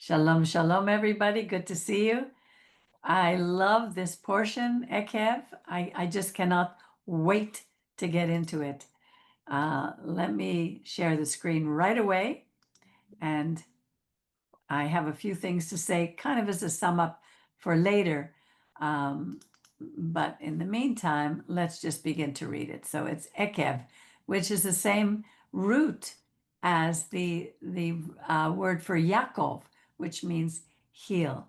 Shalom, shalom, everybody. Good to see you. I love this portion, Ekev. I just cannot wait to get into it. Let me share the screen right away. And I have a few things to say, kind of as a sum up for later. But in the meantime, let's just begin to read it. So it's Ekev, which is the same root as the word for Yaakov, which means heel.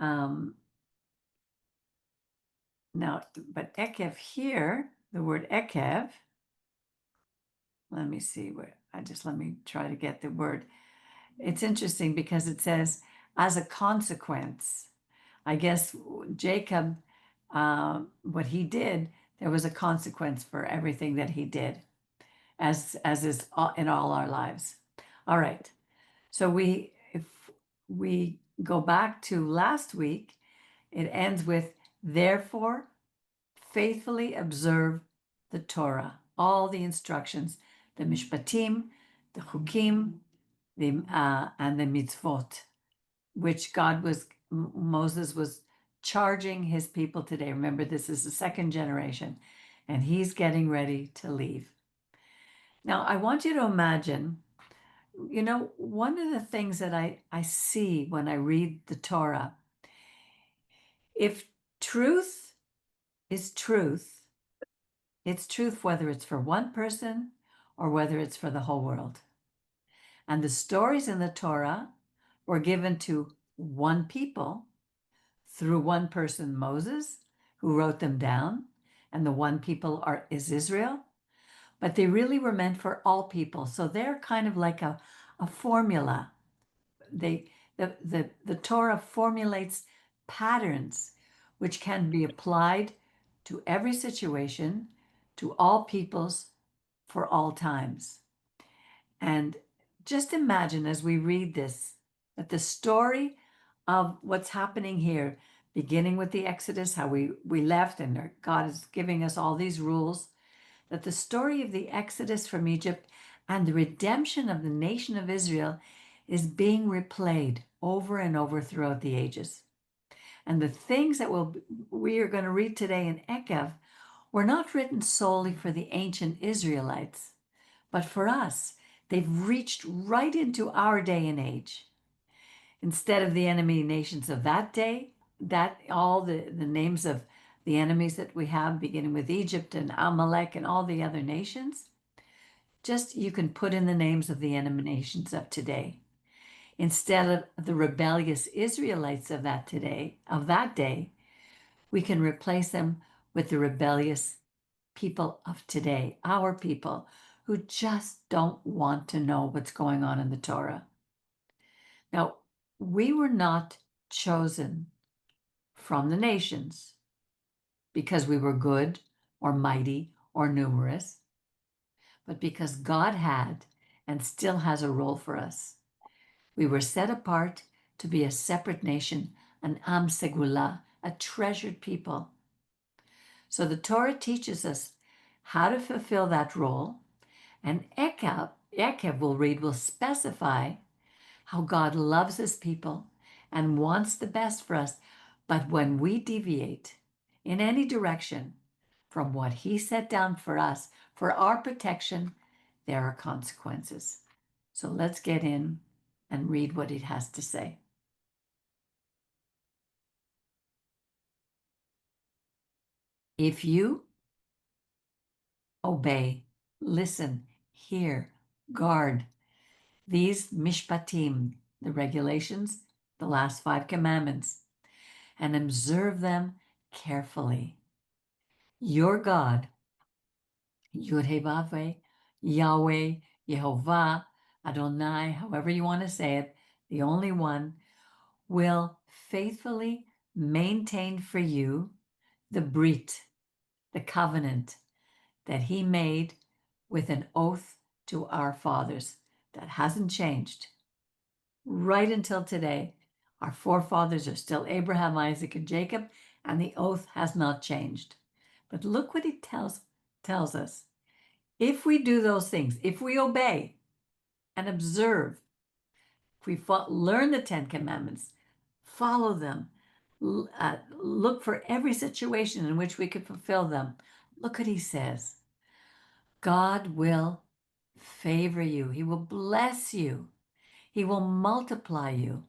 Now, but Ekev here, the word Ekev, let me see where let me try to get the word. It's interesting because it says as a consequence. I guess Jacob, what he did, there was a consequence for everything that he did, as is in all our lives. All right. So if we go back to last week, it ends with therefore faithfully observe the Torah, all the instructions, the mishpatim, the chukim, and the mitzvot, which Moses was charging his people today. Remember, this is the second generation, and he's getting ready to leave. Now, I want you to imagine, one of the things that I see when I read the Torah, if truth is truth, it's truth whether it's for one person or whether it's for the whole world. And the stories in the Torah were given to one people through one person, Moses, who wrote them down, and the one people is Israel. But they really were meant for all people. So they're kind of like a formula. The Torah formulates patterns which can be applied to every situation, to all peoples, for all times. And just imagine as we read this, that the story of what's happening here, beginning with the Exodus, how we left, and God is giving us all these rules, that the story of the Exodus from Egypt and the redemption of the nation of Israel is being replayed over and over throughout the ages. And the things that we are going to read today in Ekev were not written solely for the ancient Israelites, but for us. They've reached right into our day and age. Instead of the enemy nations of that day, that all the names of the enemies that we have, beginning with Egypt and Amalek and all the other nations, just you can put in the names of the enemy nations of today. Instead of the rebellious Israelites of that day, we can replace them with the rebellious people of today, our people, who just don't want to know what's going on in the Torah. Now, we were not chosen from the nations because we were good or mighty or numerous, but because God had and still has a role for us. We were set apart to be a separate nation, an Am Segula, a treasured people. So the Torah teaches us how to fulfill that role, and Ekev will specify how God loves his people and wants the best for us. But when we deviate in any direction from what he set down for us, for our protection, there are consequences. So let's get in and read what it has to say. If you obey, listen, hear, guard these mishpatim, the regulations, the last 5 commandments, and observe them carefully, your God, Yud-Heh-Vav-Heh, Yahweh, Yehovah, Adonai, however you want to say it, the only one, will faithfully maintain for you the brit, the covenant that he made with an oath to our fathers. That hasn't changed. Right until today, our forefathers are still Abraham, Isaac, and Jacob, and the oath has not changed. But look what he tells us. If we do those things, if we obey and observe, if we learn the Ten Commandments, follow them, look for every situation in which we could fulfill them. Look what he says. God will favor you. He will bless you. He will multiply you.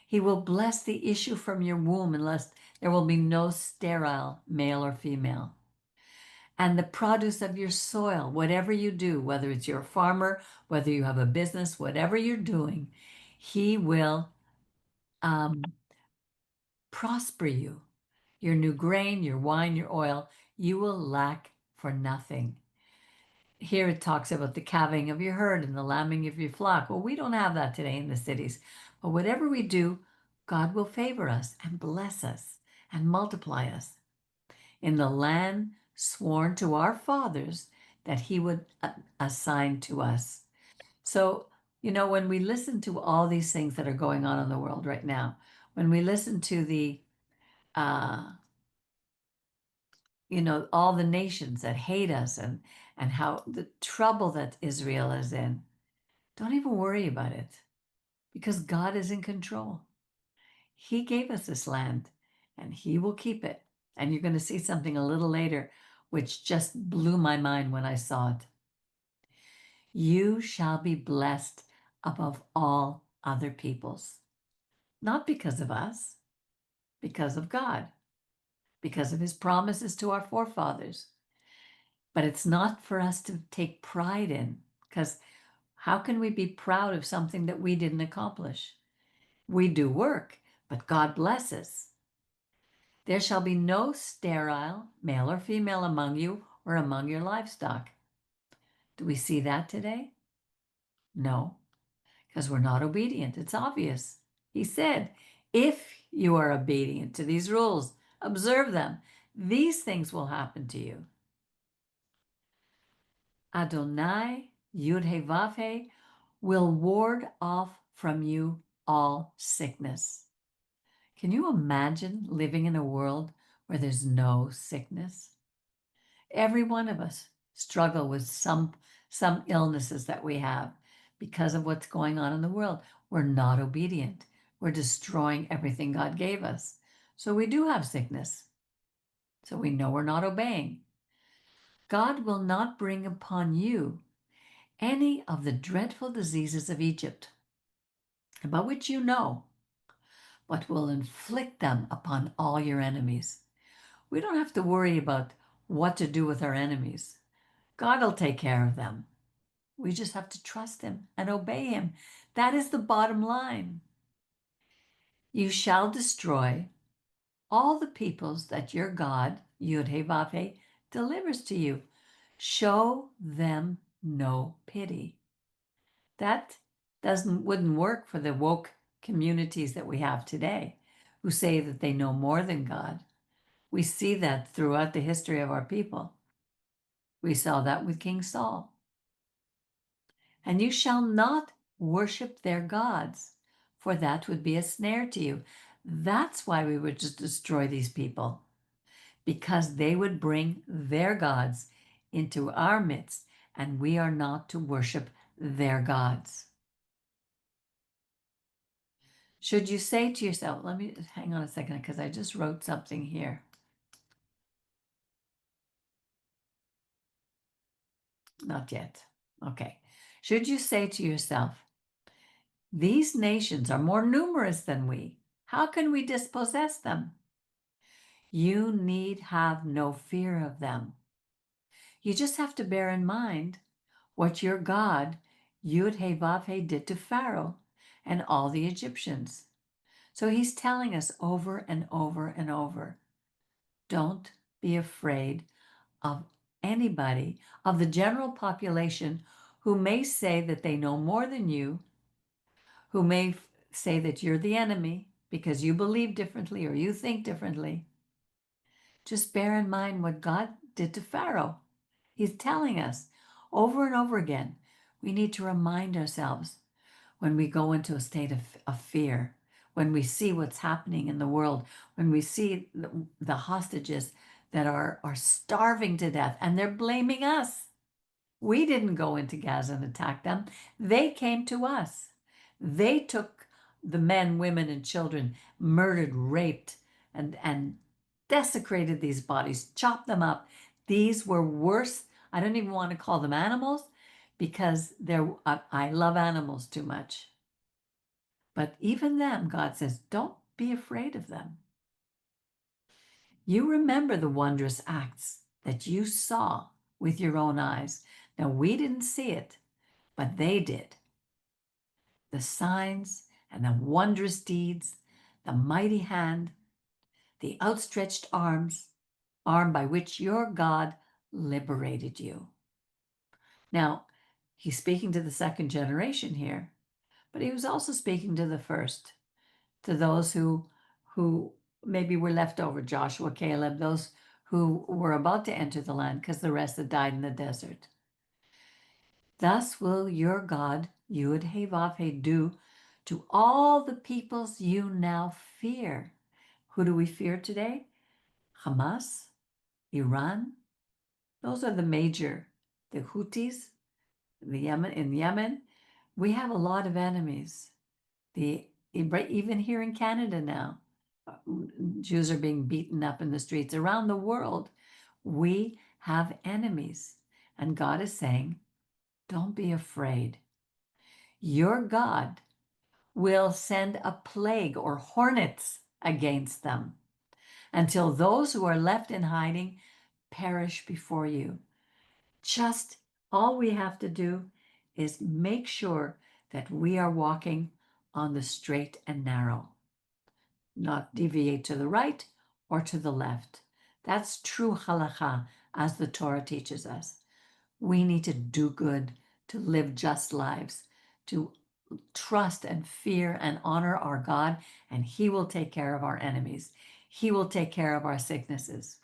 He will bless the issue from your womb, unless there will be no sterile male or female. And the produce of your soil, whatever you do, whether it's you're a farmer, whether you have a business, whatever you're doing, he will um, prosper you. Your new grain, your wine, your oil, you will lack for nothing. Here it talks about the calving of your herd and the lambing of your flock. Well, we don't have that today in the cities. But whatever we do, God will favor us and bless us and multiply us in the land sworn to our fathers that he would assign to us. So, when we listen to all these things that are going on in the world right now, when we listen to uh, all the nations that hate us and how the trouble that Israel is in, don't even worry about it because God is in control. He gave us this land and he will keep it. And you're going to see something a little later, which just blew my mind when I saw it. You shall be blessed above all other peoples, not because of us, because of God, because of his promises to our forefathers. But it's not for us to take pride in, because how can we be proud of something that we didn't accomplish? We do work, but God blesses. There shall be no sterile, male or female, among you or among your livestock. Do we see that today? No, because we're not obedient. It's obvious. He said, if you are obedient to these rules, observe them, these things will happen to you. Adonai, Yud He Vav He, will ward off from you all sickness. Can you imagine living in a world where there's no sickness? Every one of us struggle with some illnesses that we have because of what's going on in the world. We're not obedient. We're destroying everything God gave us. So we do have sickness. So we know we're not obeying. God will not bring upon you any of the dreadful diseases of Egypt, about which you know, but will inflict them upon all your enemies. We don't have to worry about what to do with our enemies. God will take care of them. We just have to trust him and obey him. That is the bottom line. You shall destroy all the peoples that your God, Yud He Vav He, delivers to you. Show them no pity. That wouldn't work for the woke communities that we have today, who say that they know more than God. We see that throughout the history of our people. We saw that with King Saul. And you shall not worship their gods, for that would be a snare to you. That's why we would just destroy these people, because they would bring their gods into our midst, and we are not to worship their gods. Should you say to yourself, let me hang on a second because I just wrote something here. Not yet. Okay. Should you say to yourself, these nations are more numerous than we. How can we dispossess them? You need have no fear of them. You just have to bear in mind what your God, Yud He Vav He, did to Pharaoh and all the Egyptians. So he's telling us over and over and over, don't be afraid of anybody, of the general population who may say that they know more than you, who may say that you're the enemy because you believe differently or you think differently. Just bear in mind what God did to Pharaoh. He's telling us over and over again. We need to remind ourselves when we go into a state of fear, when we see what's happening in the world, when we see the hostages that are starving to death and they're blaming us. We didn't go into Gaza and attack them. They came to us. They took the men, women, and children, murdered, raped, and desecrated these bodies, chopped them up. These were worse. I don't even want to call them animals because I love animals too much. But even them, God says, don't be afraid of them. You remember the wondrous acts that you saw with your own eyes. Now, we didn't see it, but they did. The signs and the wondrous deeds, the mighty hand, the outstretched arm by which your God liberated you. Now, he's speaking to the second generation here, but he was also speaking to the first, to those who maybe were left over, Joshua, Caleb, those who were about to enter the land because the rest had died in the desert. Thus will your God, Yud He Vav He, do to all the peoples you now fear. Who do we fear today? Hamas, Iran. Those are the major. The Houthis, in Yemen. We have a lot of enemies. Even here in Canada now, Jews are being beaten up in the streets. Around the world, we have enemies. And God is saying, don't be afraid. Your God will send a plague or hornets against them until those who are left in hiding perish before you. Just all we have to do is make sure that we are walking on the straight and narrow, not deviate to the right or to the left. That's true halakha as the Torah teaches us. We need to do good, to live just lives, to trust and fear and honor our God, and He will take care of our enemies. He will take care of our sicknesses.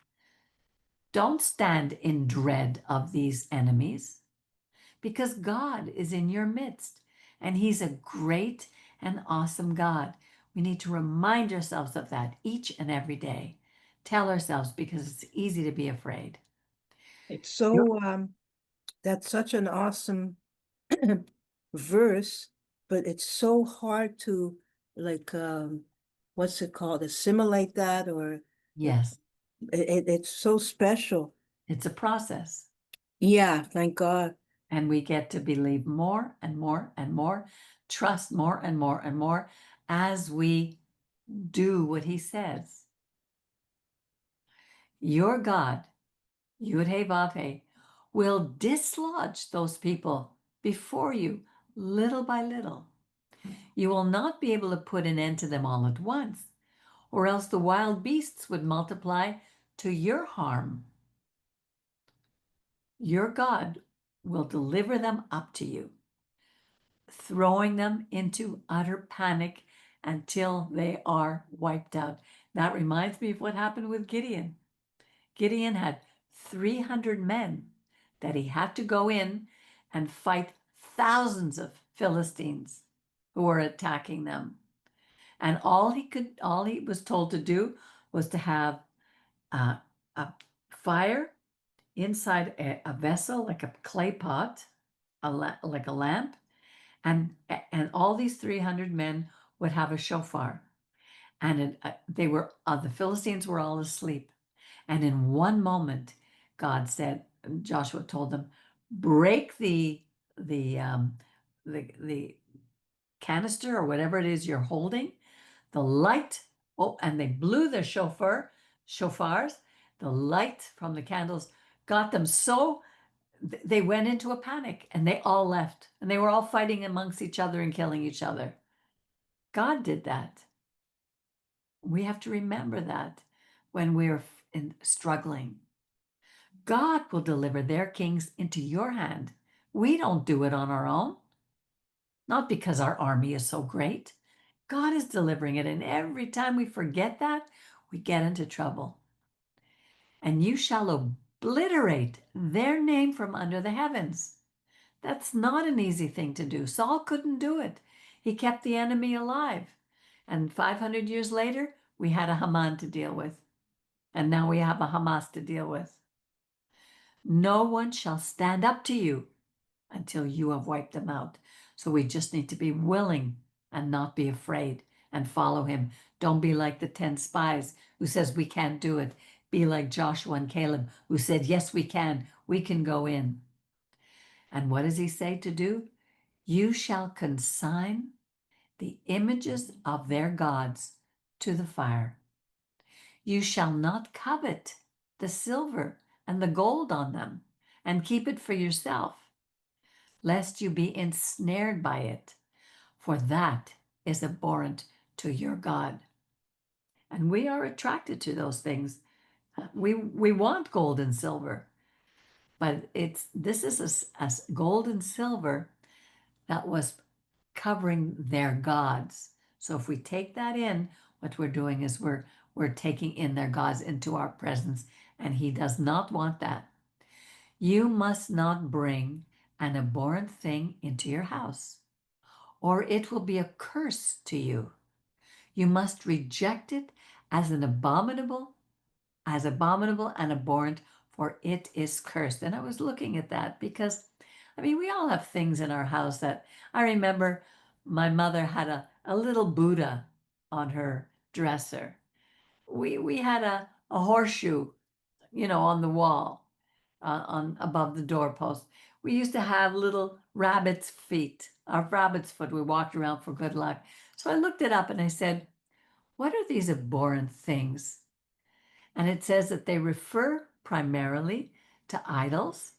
Don't stand in dread of these enemies because God is in your midst and He's a great and awesome God. We need to remind ourselves of that each and every day. Tell ourselves because it's easy to be afraid. It's so that's such an awesome verse, but it's so hard to like what's it called? Assimilate that or Yes, it's so special. it's a process. Yeah, thank God. And we get to believe more and more and more, trust more and more and more as we do what He says. Your God, Yud He Vav He, will dislodge those people before you little by little. You will not be able to put an end to them all at once, or else the wild beasts would multiply to your harm. Your God will deliver them up to you, throwing them into utter panic until they are wiped out. That reminds me of what happened with Gideon. Gideon had 300 men that he had to go in and fight thousands of Philistines who were attacking them. And all he was told to do was to have a fire inside a vessel, like a clay pot, like a lamp, and all these 300 men would have a shofar, and the Philistines were all asleep, and in one moment, God said, Joshua told them, break the the canister or whatever it is you're holding, the light. Oh, and they blew their shofars. The light from the candles got them so they went into a panic and they all left and they were all fighting amongst each other and killing each other. God did that. We have to remember that when we're struggling. God will deliver their kings into your hand. We don't do it on our own, not because our army is so great. God is delivering it. And every time we forget that, we get into trouble. And you shall obliterate their name from under the heavens. That's not an easy thing to do. Saul couldn't do it. He kept the enemy alive. And 500 years later, we had a Haman to deal with. And now we have a Hamas to deal with. No one shall stand up to you until you have wiped them out. So we just need to be willing and not be afraid and follow him. Don't be like the 10 spies who says we can't do it. Be like Joshua and Caleb who said, yes, we can go in. And what does he say to do? You shall consign the images of their gods to the fire. You shall not covet the silver and the gold on them and keep it for yourself, lest you be ensnared by it, for that is abhorrent to your God. And we are attracted to those things. We want gold and silver, but this is a gold and silver that was covering their gods. So if we take that in, what we're doing is we're taking in their gods into our presence, and he does not want that. You must not bring an abhorrent thing into your house, or it will be a curse to you. You must reject it as an abominable and abhorrent, for it is cursed. And I was looking at that because, I mean, we all have things in our house that I remember my mother had a little Buddha on her dresser. We had a horseshoe, on the wall, on above the doorpost. We used to have little rabbit's feet, our rabbit's foot. We walked around for good luck. So I looked it up and I said, what are these abhorrent things? And it says that they refer primarily to idols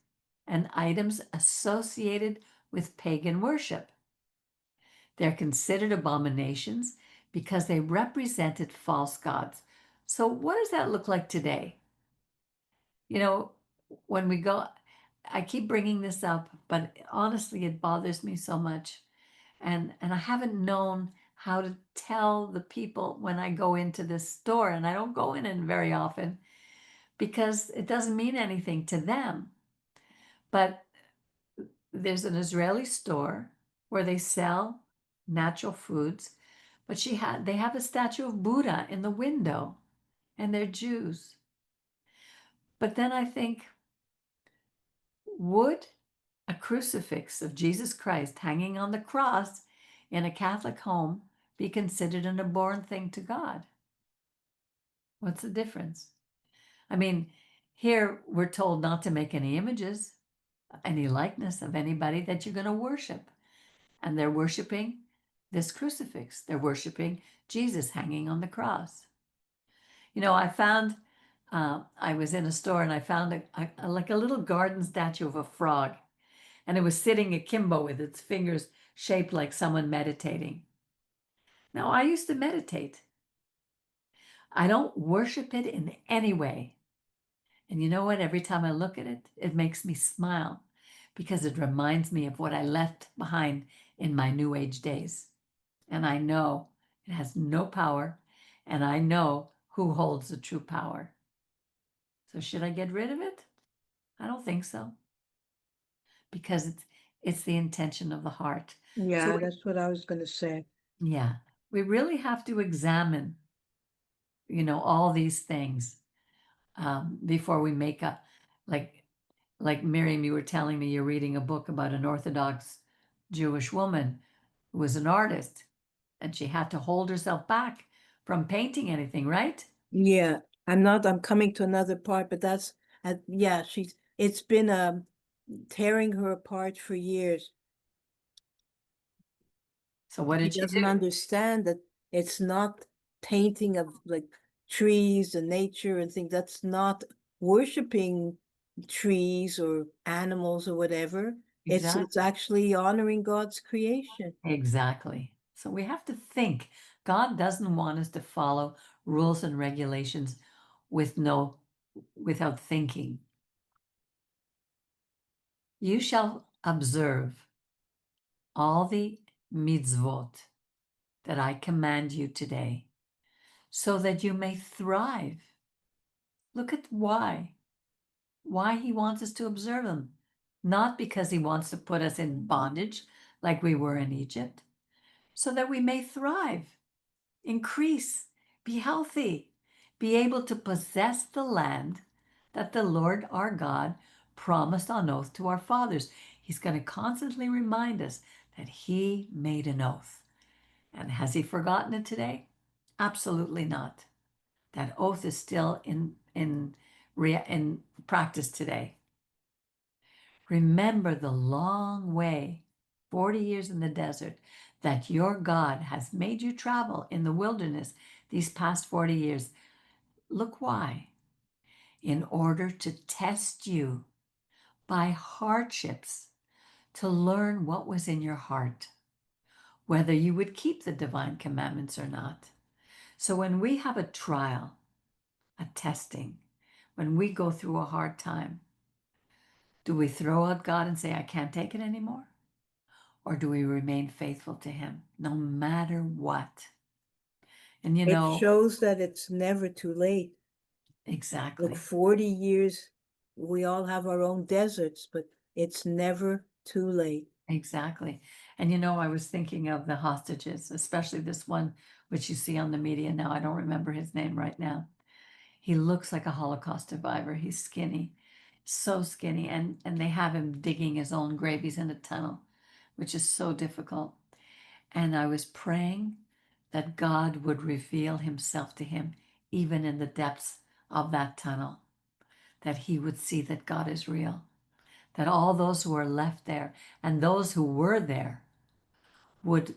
and items associated with pagan worship. They're considered abominations because they represented false gods. So, what does that look like today? You know, when we go, I keep bringing this up, but honestly, it bothers me so much. And I haven't known how to tell the people when I go into this store, and I don't go in it very often because it doesn't mean anything to them. But there's an Israeli store where they sell natural foods, but they have a statue of Buddha in the window, and they're Jews. But then I think, would a crucifix of Jesus Christ hanging on the cross in a Catholic home be considered an abhorrent thing to God? What's the difference? I mean, here we're told not to make any images, any likeness of anybody that you're going to worship. And they're worshiping this crucifix. They're worshiping Jesus hanging on the cross. I was in a store and I found like a little garden statue of a frog, and it was sitting akimbo with its fingers shaped like someone meditating. Now, I used to meditate. I don't worship it in any way. And you know what? Every time I look at it, it makes me smile because it reminds me of what I left behind in my New Age days. And I know it has no power, and I know who holds the true power. So should I get rid of it? I don't think so, because it's the intention of the heart. So Yeah, that's what I was gonna say. yeah, we really have to examine, all these things before we make a like like Miriam, you were telling me you're reading a book about an Orthodox Jewish woman who was an artist, and she had to hold herself back from painting anything, right? Yeah, I'm coming to another part, but yeah, it's been tearing her apart for years. So what She did she doesn't do? understand that it's not painting of like trees and nature and things. That's not worshiping trees or animals or whatever. It's Exactly. actually honoring God's creation. Exactly. So we have to think. God doesn't want us to follow rules and regulations without thinking. You shall observe all the mitzvot that I command you today, so that you may thrive. Look at why he wants us to observe them. Not because he wants to put us in bondage like we were in Egypt, so that we may thrive, increase, be healthy, be able to possess the land that the Lord our God promised on oath to our fathers. He's going to constantly remind us that he made an oath. And has he forgotten it today? Absolutely not. That oath is still in practice today. Remember the long way, 40 years in the desert, that your God has made you travel in the wilderness these past 40 years. Look why. In order to test you by hardships, to learn what was in your heart, whether you would keep the divine commandments or not. So when we have a trial, a testing, when we go through a hard time, do we throw out God and say, I can't take it anymore? Or do we remain faithful to Him no matter what? And It shows that it's never too late. Look, exactly, 40 years, we all have our own deserts, but it's never too late. exactly. And I was thinking of the hostages, especially this one, which you see on the media now. I don't remember his name right now. He looks like a Holocaust survivor. He's skinny, so skinny. And they have him digging his own grave. He's in a tunnel, which is so difficult. And I was praying that God would reveal himself to him, even in the depths of that tunnel, that he would see that God is real, that all those who are left there and those who were there would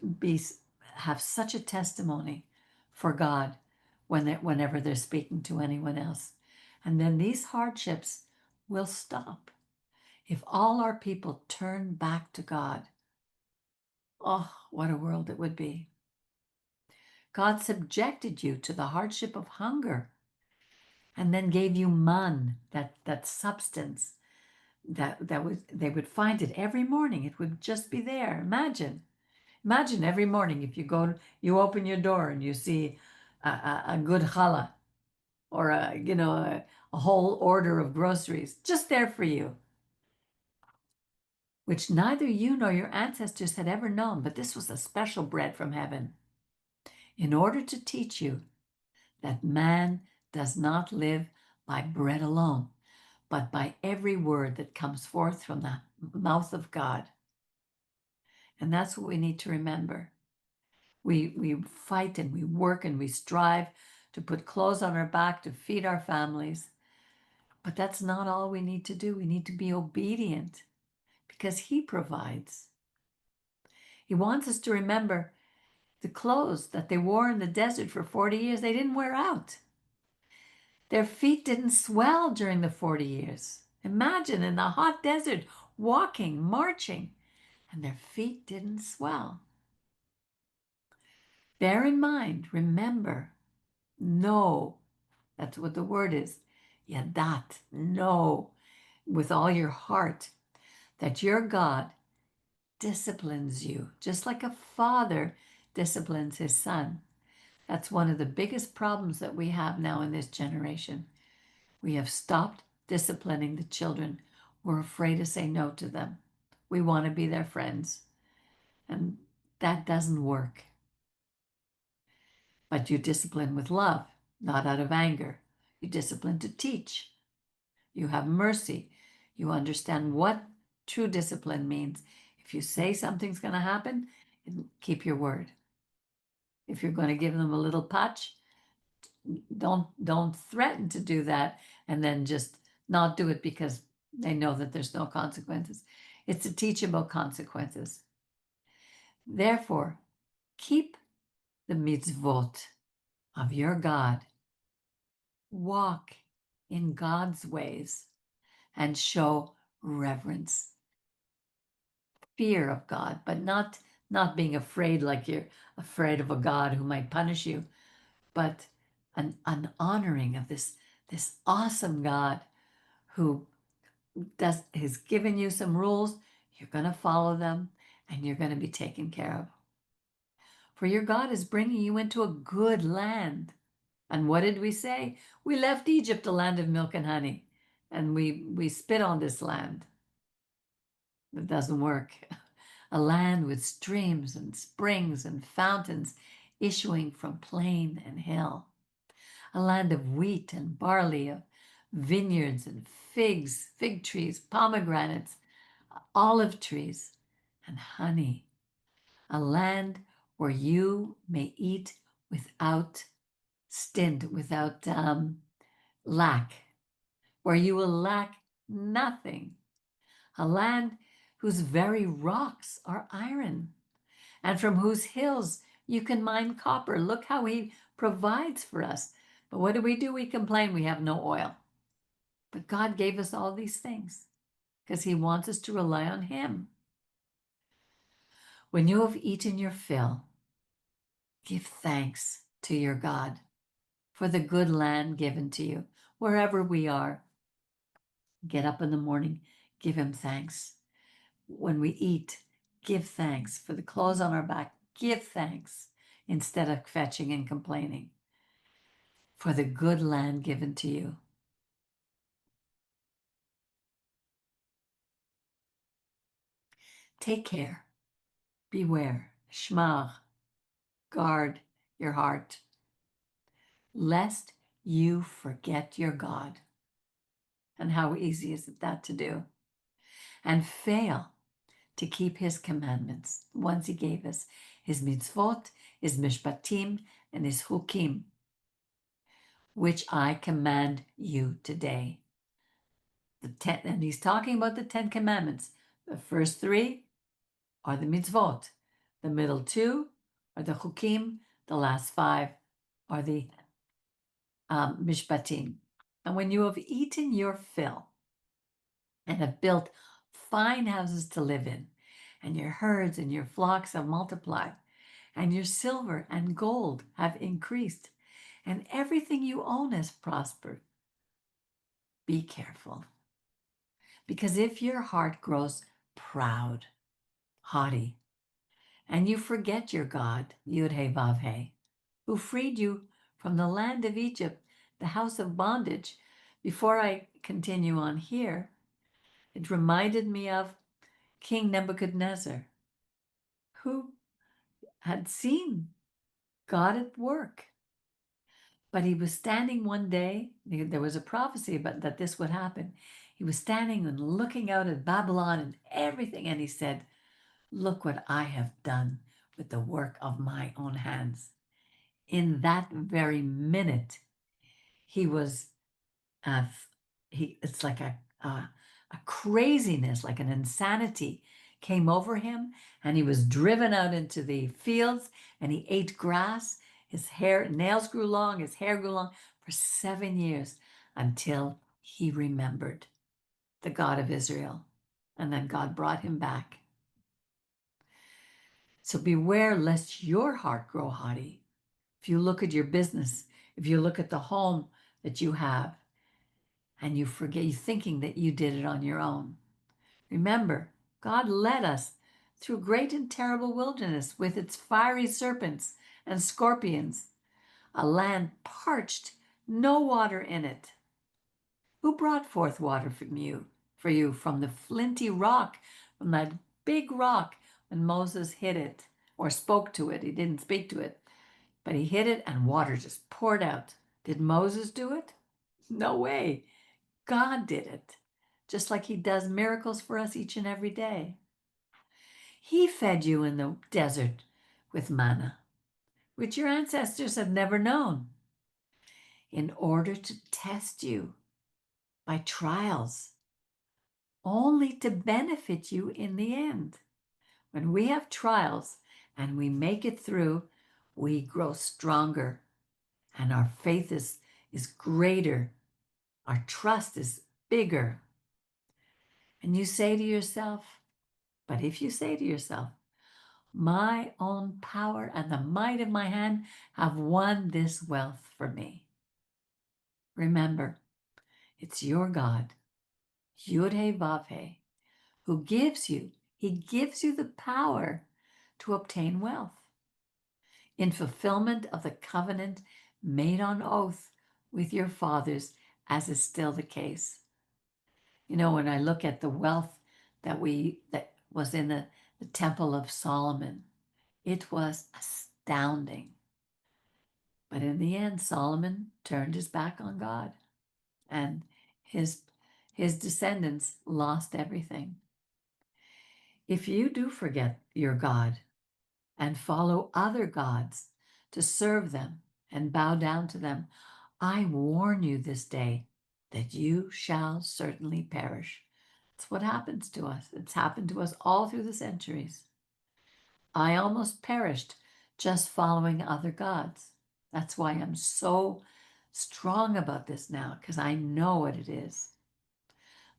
have such a testimony for God whenever they're speaking to anyone else. And then these hardships will stop. If all our people turn back to God, oh, what a world it would be. God subjected you to the hardship of hunger and then gave you man, that substance that was they would find it every morning. It would just be there. Imagine every morning if you open your door and you see a good challah or a whole order of groceries just there for you, which neither you nor your ancestors had ever known. But this was a special bread from heaven in order to teach you that man does not live by bread alone, but by every word that comes forth from the mouth of God. And that's what we need to remember. We fight and we work and we strive to put clothes on our back, to feed our families. But that's not all we need to do. We need to be obedient because He provides. He wants us to remember the clothes that they wore in the desert for 40 years, they didn't wear out. Their feet didn't swell during the 40 years. Imagine in the hot desert, walking, marching, and their feet didn't swell. Bear in mind, remember, know. That's what the word is. Yadat, know with all your heart that your God disciplines you, just like a father disciplines his son. That's one of the biggest problems that we have now in this generation. We have stopped disciplining the children. We're afraid to say no to them. We want to be their friends, and that doesn't work. But you discipline with love, not out of anger. You discipline to teach. You have mercy. You understand what true discipline means. If you say something's going to happen, keep your word. If you're going to give them a little touch, don't threaten to do that and then just not do it because they know that there's no consequences. It's to teach about consequences. Therefore, keep the mitzvot of your God. Walk in God's ways and show reverence, fear of God, but not being afraid like you're afraid of a God who might punish you, but an honoring of this awesome God who has given you some rules. You're going to follow them and you're going to be taken care of. For your God is bringing you into a good land. And what did we say? We left Egypt, a land of milk and honey, and we spit on this land. It doesn't work. A land with streams and springs and fountains issuing from plain and hill. A land of wheat and barley, of vineyards and figs, fig trees, pomegranates, olive trees, and honey. A land where you may eat without stint, without lack, where you will lack nothing, a land whose very rocks are iron, and from whose hills you can mine copper. Look how he provides for us. But what do? We complain we have no oil. But God gave us all these things because he wants us to rely on him. When you have eaten your fill, give thanks to your God for the good land given to you, wherever we are. Get up in the morning, give him thanks. When we eat, give thanks. For the clothes on our back, give thanks instead of fetching and complaining. For the good land given to you. Take care, beware, shmar, guard your heart, lest you forget your God. And how easy is it that to do? And fail to keep his commandments, the ones he gave us, his mitzvot, his mishpatim, and his hukim, which I command you today. And he's talking about the 10 commandments. The first 3 are the mitzvot. The middle 2 are the chukim. The last 5 are the mishpatim. And when you have eaten your fill and have built fine houses to live in, and your herds and your flocks have multiplied, and your silver and gold have increased, and everything you own has prospered, be careful. Because if your heart grows proud, haughty, and you forget your God, Yud He Vav He, who freed you from the land of Egypt, the house of bondage. Before I continue on here, it reminded me of King Nebuchadnezzar, who had seen God at work. But he was standing one day, there was a prophecy about that this would happen. He was standing and looking out at Babylon and everything, and he said, "Look what I have done with the work of my own hands." In that very minute, he was, it's like a craziness, like an insanity came over him, and he was driven out into the fields, and he ate grass. His nails grew long, his hair grew long for 7 years until he remembered the God of Israel. And then God brought him back. So beware lest your heart grow haughty. If you look at your business, if you look at the home that you have, and you forget, you thinking that you did it on your own. Remember, God led us through great and terrible wilderness with its fiery serpents and scorpions, a land parched, no water in it. Who brought forth water for you from the flinty rock, from that big rock when Moses hit it or spoke to it? He didn't speak to it, but he hit it and water just poured out. Did Moses do it? No way. God did it, just like he does miracles for us each and every day. He fed you in the desert with manna, which your ancestors have never known, in order to test you by trials, only to benefit you in the end. When we have trials and we make it through, we grow stronger and our faith is greater. Our trust is bigger. And you say to yourself, but if you say to yourself, my own power and the might of my hand have won this wealth for me. Remember, it's your God, Yud He Vav He, who he gives you the power to obtain wealth in fulfillment of the covenant made on oath with your fathers, as is still the case. You know, when I look at the wealth that was in the Temple of Solomon, it was astounding. But in the end, Solomon turned his back on God, and his descendants lost everything. If you do forget your God and follow other gods to serve them and bow down to them, I warn you this day that you shall certainly perish. That's what happens to us. It's happened to us all through the centuries. I almost perished just following other gods. That's why I'm so strong about this now, because I know what it is.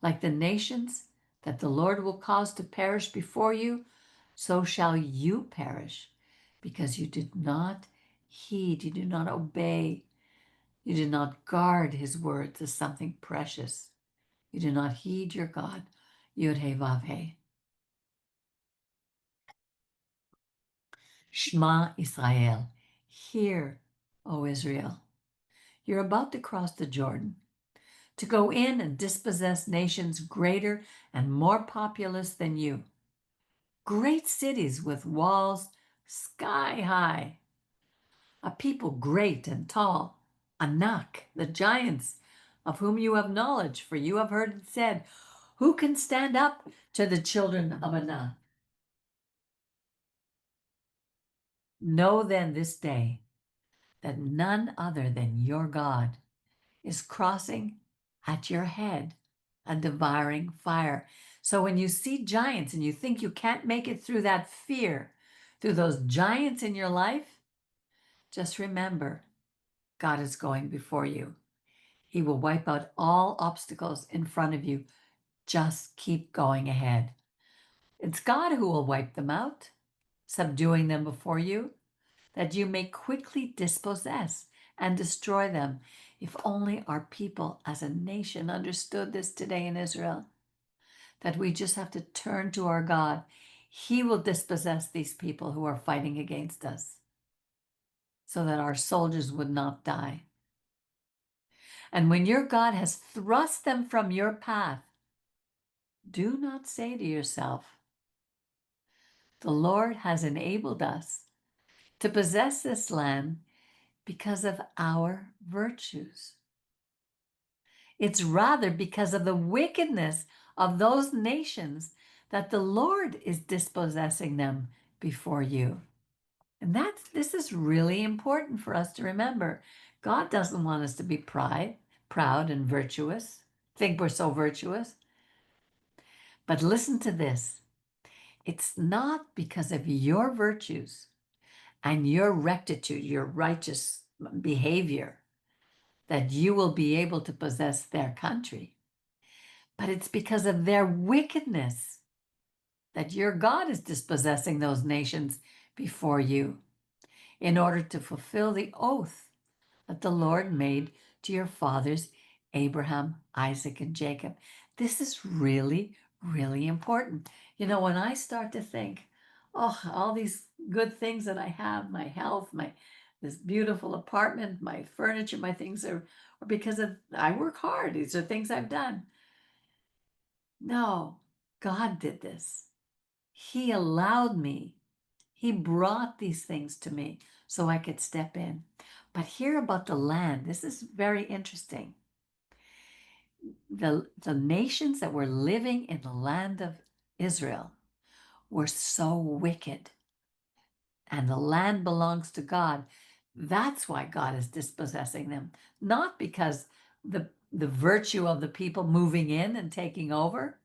Like the nations that the Lord will cause to perish before you, so shall you perish, because you did not heed, you did not obey, you did not guard his words as something precious. You did not heed your God, Yud He Vav He. Shema Israel, hear, O Israel. You're about to cross the Jordan, to go in and dispossess nations greater and more populous than you. Great cities with walls sky high, a people great and tall, Anak, the giants, of whom you have knowledge, for you have heard it said, who can stand up to the children of Anak? Know then this day that none other than your God is crossing at your head, a devouring fire. So when you see giants and you think you can't make it through that fear, through those giants in your life, just remember God is going before you. He will wipe out all obstacles in front of you. Just keep going ahead. It's God who will wipe them out, subduing them before you, that you may quickly dispossess and destroy them. If only our people as a nation understood this today in Israel, that we just have to turn to our God. He will dispossess these people who are fighting against us so that our soldiers would not die. And when your God has thrust them from your path, do not say to yourself, the Lord has enabled us to possess this land because of our virtues. It's rather because of the wickedness of those nations that the Lord is dispossessing them before you. And this is really important for us to remember. God doesn't want us to be proud and virtuous, think we're so virtuous. But listen to this. It's not because of your virtues and your rectitude, your righteous behavior, that you will be able to possess their country, but it's because of their wickedness that your God is dispossessing those nations before you in order to fulfill the oath that the Lord made to your fathers, Abraham, Isaac, and Jacob. This is really, really important. You know, when I start to think, oh, all these good things that I have, my health, this beautiful apartment, my furniture, my things are because of I work hard. These are things I've done. No, God did this. He allowed me. He brought these things to me so I could step in. But here about the land, this is very interesting. The nations that were living in the land of Israel were so wicked, and the land belongs to God. That's why God is dispossessing them, not because the virtue of the people moving in and taking over.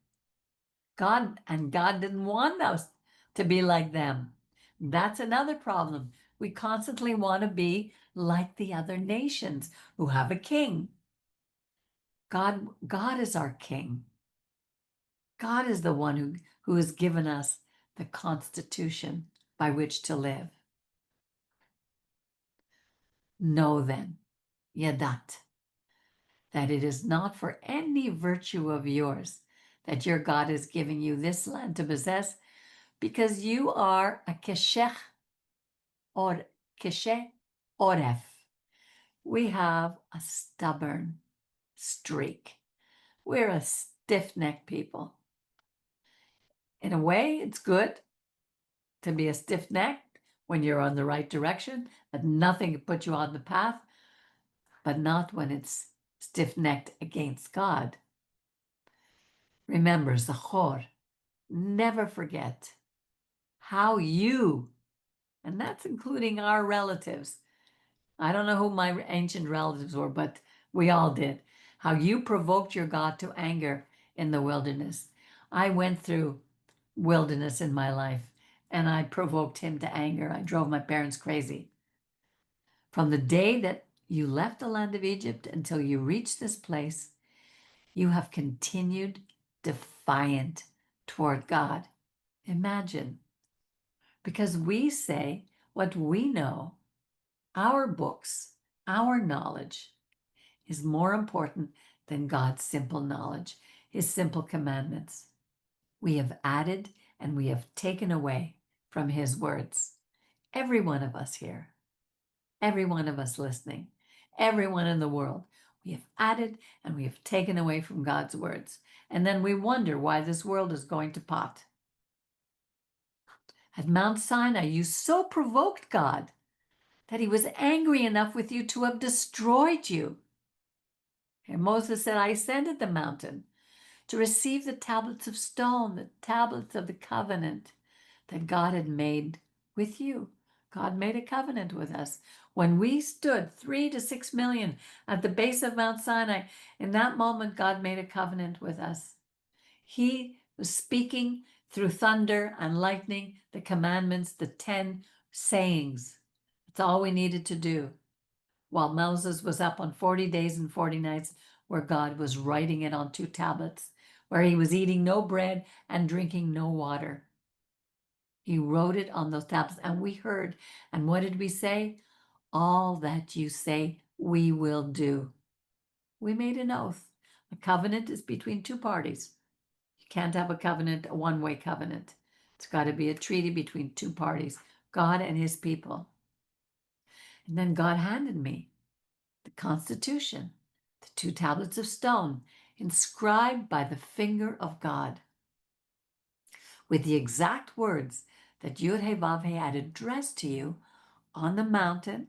God didn't want us to be like them. That's another problem. We constantly want to be like the other nations who have a king. God is our king. God is the one who has given us the constitution by which to live. Know then, yadat, that it is not for any virtue of yours that your God is giving you this land to possess, because you are a keshech or keshe oref. We have a stubborn streak. We're a stiff-necked people. In a way, it's good to be a stiff-necked when you're on the right direction, that nothing can put you on the path, but not when it's stiff-necked against God. Remember, Zachor, never forget how you And that's including our relatives. I don't know who my ancient relatives were, but we all did. How you provoked your God to anger in the wilderness. I went through wilderness in my life and I provoked him to anger. I drove my parents crazy. From the day that you left the land of Egypt until you reached this place, you have continued defiant toward God. Imagine, because we say what we know, our books, our knowledge is more important than God's simple knowledge, his simple commandments. We have added and we have taken away from his words. Every one of us here, every one of us listening, everyone in the world, we have added and we have taken away from God's words. And then we wonder why this world is going to pot. At Mount Sinai, you so provoked God that he was angry enough with you to have destroyed you. And Moses said, I ascended the mountain to receive the tablets of stone, the tablets of the covenant that God had made with you. God made a covenant with us. When we stood 3 to 6 million at the base of Mount Sinai, in that moment, God made a covenant with us. He was speaking through thunder and lightning, the commandments, the 10 sayings. That's all we needed to do. While Moses was up on 40 days and 40 nights, where God was writing it on 2 tablets, where he was eating no bread and drinking no water. He wrote it on those tablets, and we heard. And what did we say? All that you say, we will do. We made an oath. A covenant is between 2 parties. You can't have a covenant, a one-way covenant. It's got to be a treaty between 2 parties, God and his people. And then God handed me the Constitution, the 2 tablets of stone, inscribed by the finger of God, with the exact words that Yud-Heh-Vav-Heh had addressed to you on the mountain,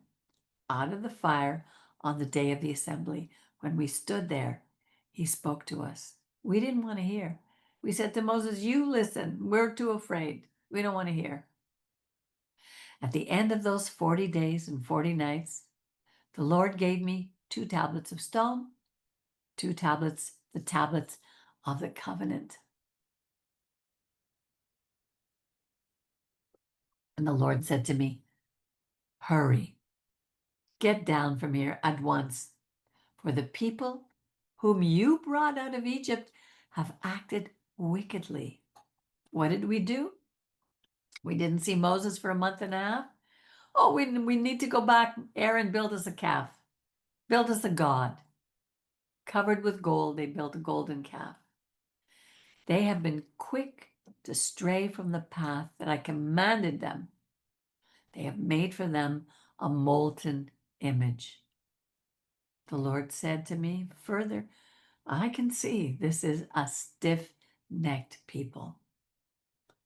out of the fire, on the day of the assembly. When we stood there, he spoke to us. We didn't want to hear. We said to Moses, you listen, we're too afraid. We don't want to hear. At the end of those 40 days and 40 nights, the Lord gave me 2 tablets of stone, 2 tablets, the tablets of the covenant. And the Lord said to me, hurry, get down from here at once, for the people whom you brought out of Egypt have acted wickedly. What did we do? We didn't see Moses for a month and a half. Oh, we need to go back. Aaron, built us a calf, built us a god. Covered with gold, they built a golden calf. They have been quick to stray from the path that I commanded them. They have made for them a molten image. The Lord said to me further, I can see this is a stiff-necked people.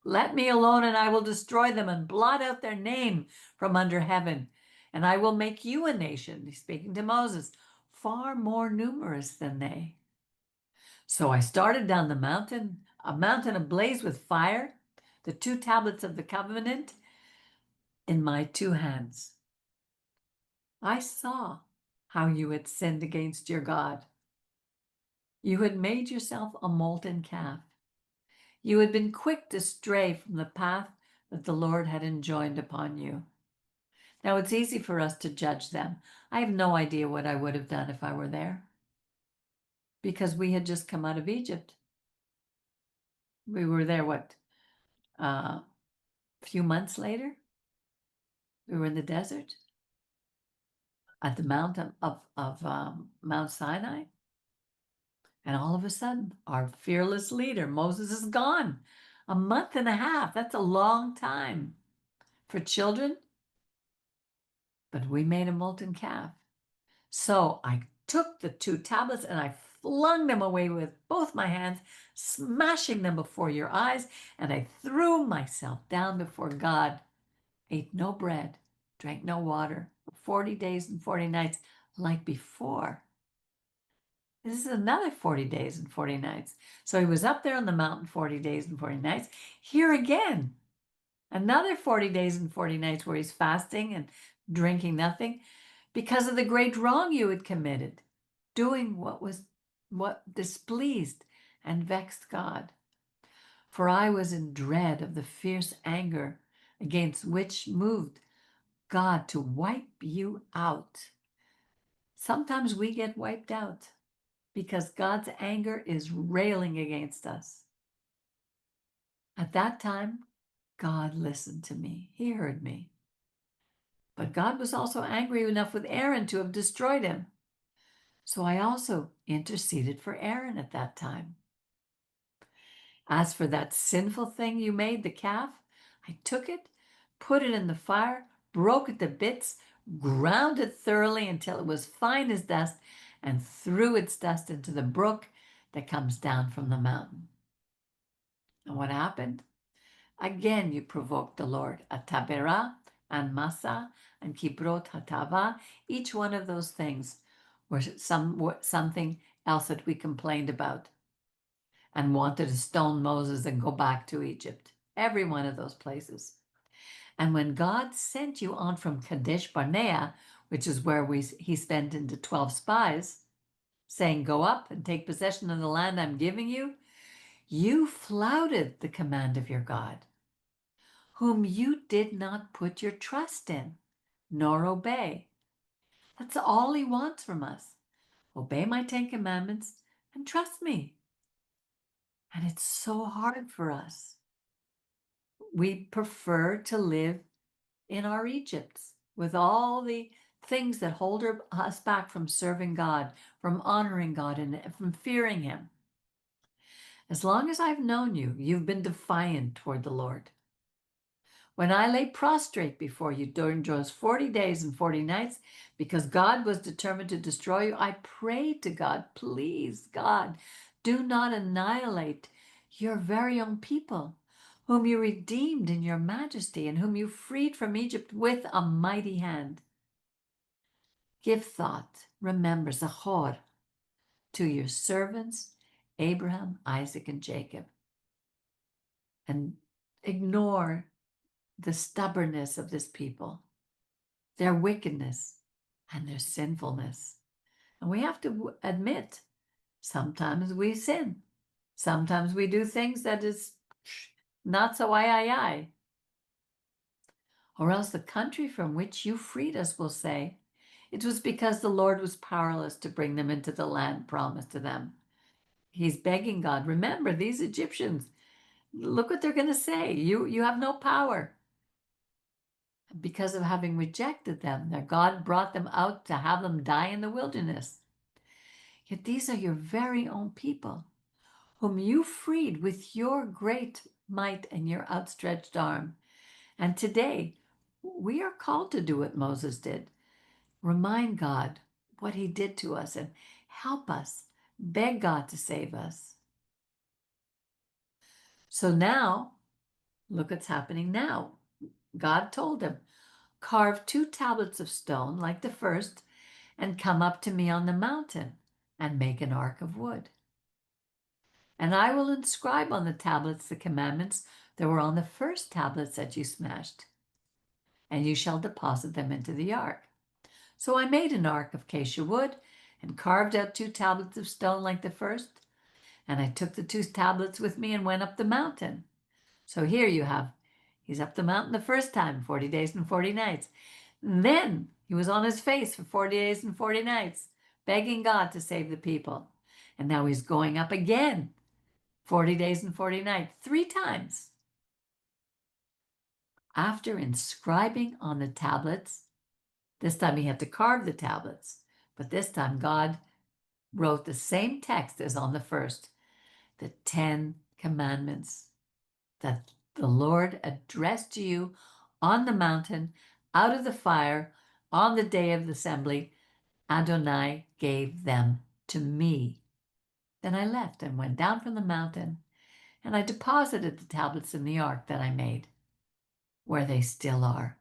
Let me alone and I will destroy them and blot out their name from under heaven. And I will make you a nation, he's speaking to Moses, far more numerous than they. So I started down the mountain, a mountain ablaze with fire, the 2 tablets of the covenant in my 2 hands. I saw how you had sinned against your God. You had made yourself a molten calf. You had been quick to stray from the path that the Lord had enjoined upon you. Now it's easy for us to judge them. I have no idea what I would have done if I were there, because we had just come out of Egypt. We were there, a few months later? We were in the desert at the mountain of Mount Sinai. And all of a sudden, our fearless leader, Moses, is gone. A month and a half. That's a long time for children. But we made a molten calf. So I took the 2 tablets and I flung them away with both my hands, smashing them before your eyes. And I threw myself down before God, ate no bread, drank no water, for 40 days and 40 nights like before. This is another 40 days and 40 nights. So he was up there on the mountain 40 days and 40 nights. Here again, Another 40 days and 40 nights where he's fasting and drinking nothing because of the great wrong you had committed, doing what displeased and vexed God. For I was in dread of the fierce anger against which moved God to wipe you out. Sometimes we get wiped out because God's anger is railing against us. At that time, God listened to me. He heard me. But God was also angry enough with Aaron to have destroyed him. So I also interceded for Aaron at that time. As for that sinful thing you made, the calf, I took it, put it in the fire, broke it to bits, ground it thoroughly until it was fine as dust, and threw its dust into the brook that comes down from the mountain. And what happened? Again, you provoked the Lord. Atabera and Masa and Kibrot Hatava, each one of those things were something else that we complained about and wanted to stone Moses and go back to Egypt. Every one of those places. And when God sent you on from Kadesh Barnea, which is where he sent into 12 spies, saying, go up and take possession of the land I'm giving you, you flouted the command of your God, whom you did not put your trust in, nor obey. That's all he wants from us. Obey my 10 commandments and trust me. And it's so hard for us. We prefer to live in our Egypts with all the things that hold us back from serving God, from honoring God, and from fearing him. As long as I've known you, you've been defiant toward the Lord. When I lay prostrate before you during those 40 days and 40 nights, because God was determined to destroy you, I prayed to God, please, God, do not annihilate your very own people, whom you redeemed in your majesty and whom you freed from Egypt with a mighty hand. Give thought, remember, Zachor, to your servants, Abraham, Isaac, and Jacob, and ignore the stubbornness of this people, their wickedness, and their sinfulness. And we have to admit, sometimes we sin. Sometimes we do things that is not so I. Or else the country from which you freed us will say, it was because the Lord was powerless to bring them into the land promised to them. He's begging God, remember these Egyptians, look what they're going to say. You have no power. Because of having rejected them, their God brought them out to have them die in the wilderness. Yet these are your very own people, whom you freed with your great might and your outstretched arm. And today, we are called to do what Moses did. Remind God what he did to us and help us. Beg God to save us. So now, look what's happening now. God told him, carve 2 tablets of stone like the first and come up to me on the mountain and make an ark of wood. And I will inscribe on the tablets the commandments that were on the first tablets that you smashed, and you shall deposit them into the ark. So I made an ark of acacia wood and carved out 2 tablets of stone like the first, and I took the 2 tablets with me and went up the mountain. So here you have, he's up the mountain the first time, 40 days and 40 nights. And then he was on his face for 40 days and 40 nights, begging God to save the people. And now he's going up again, 40 days and 40 nights, 3 times. After inscribing on the tablets, this time he had to carve the tablets, but this time God wrote the same text as on the first, the 10 commandments that the Lord addressed to you on the mountain, out of the fire, on the day of the assembly. Adonai gave them to me. Then I left and went down from the mountain, and I deposited the tablets in the ark that I made, where they still are,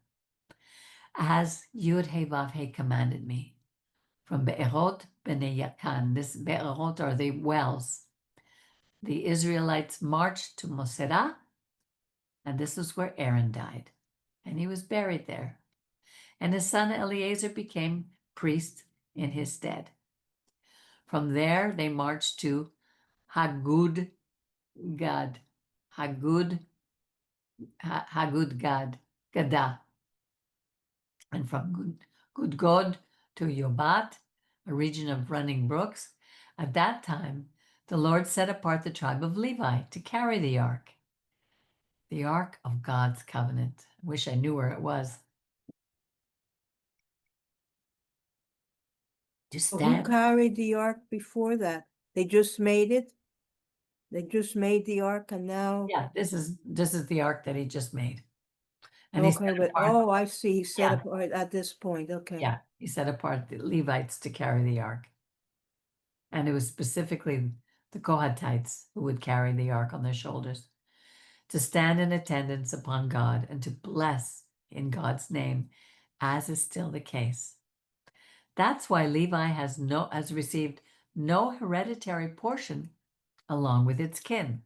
as Yud He Vav He commanded me. From Be'erot B'nei Yakan, this Be'erot are the wells. The Israelites marched to Moserah, And this is where Aaron died. And he was buried there. And his son Eleazar became priest in his stead. From there, they marched to Hagud Gad, Hagud, Hagud Gad, Gadah, and from Gudgod to Yobat, a region of running brooks. At that time, the Lord set apart the tribe of Levi to carry the ark of God's covenant. I wish I knew where it was. To Who stand. carried the ark before that? They just made it? They just made the ark and now, Yeah, this is the ark that he just made. And he set okay, but, apart, oh, I see, he set yeah, apart at this point, okay. yeah, he set apart the Levites to carry the ark. And it was specifically the Kohathites who would carry the ark on their shoulders, to stand in attendance upon God and to bless in God's name, as is still the case. That's why Levi has received no hereditary portion along with its kin.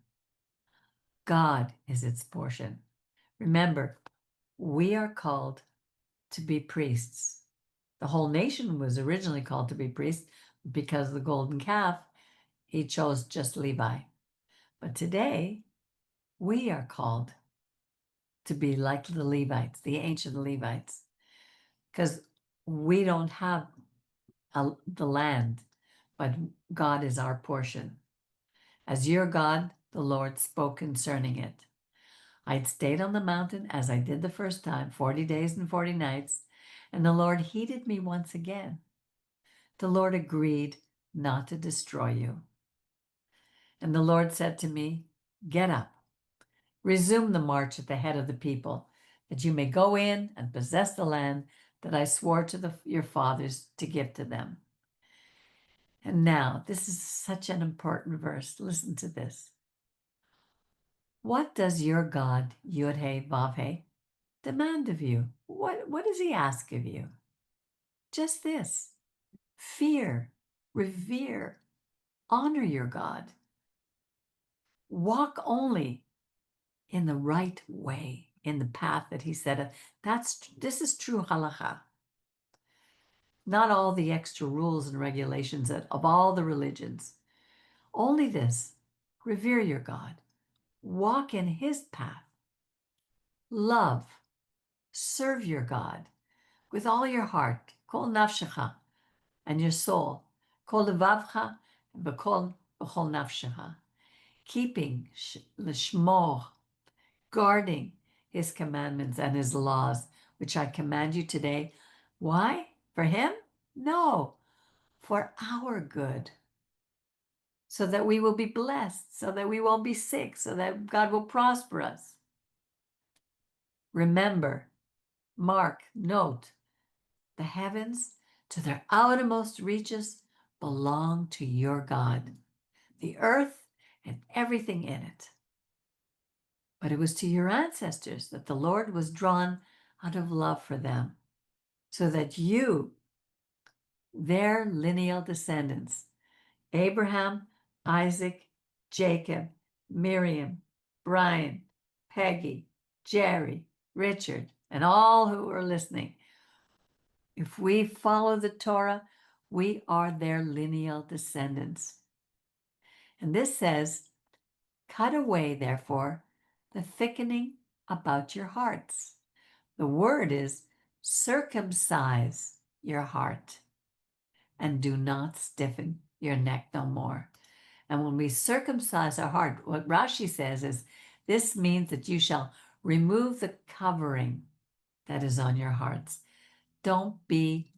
God is its portion. Remember, we are called to be priests. The whole nation was originally called to be priests because of the golden calf. He chose just Levi. But today, we are called to be like the Levites, the ancient Levites, because we don't have the land, but God is our portion. As your God, the Lord spoke concerning it. I'd stayed on the mountain as I did the first time, 40 days and 40 nights, and the Lord heeded me once again. The Lord agreed not to destroy you. And the Lord said to me, get up, resume the march at the head of the people, that you may go in and possess the land that I swore to your fathers to give to them. And now, this is such an important verse. Listen to this. What does your God, Yud-He, Vav-He, demand of you? What does he ask of you? Just this: fear, revere, honor your God. Walk only in the right way, in the path that he said. This is true halacha. Not all the extra rules and regulations of all the religions. Only this: revere your God. Walk in his path. Love, serve your God with all your heart, kol nafshecha, and your soul, kol levavcha, v'kol nafshecha, keeping l'shmor, guarding his commandments and his laws, which I command you today. Why? For him? No, for our good, so that we will be blessed, so that we won't be sick, so that God will prosper us. Remember, mark, note, the heavens to their outermost reaches belong to your God, the earth and everything in it. But it was to your ancestors that the Lord was drawn out of love for them, so that you, their lineal descendants, Abraham, Isaac, Jacob, Miriam, Brian, Peggy, Jerry, Richard, and all who are listening, if we follow the Torah, we are their lineal descendants. And this says, cut away, therefore, the thickening about your hearts. The word is circumcise your heart and do not stiffen your neck no more. And when we circumcise our heart, what Rashi says is, this means that you shall remove the covering that is on your hearts. Don't be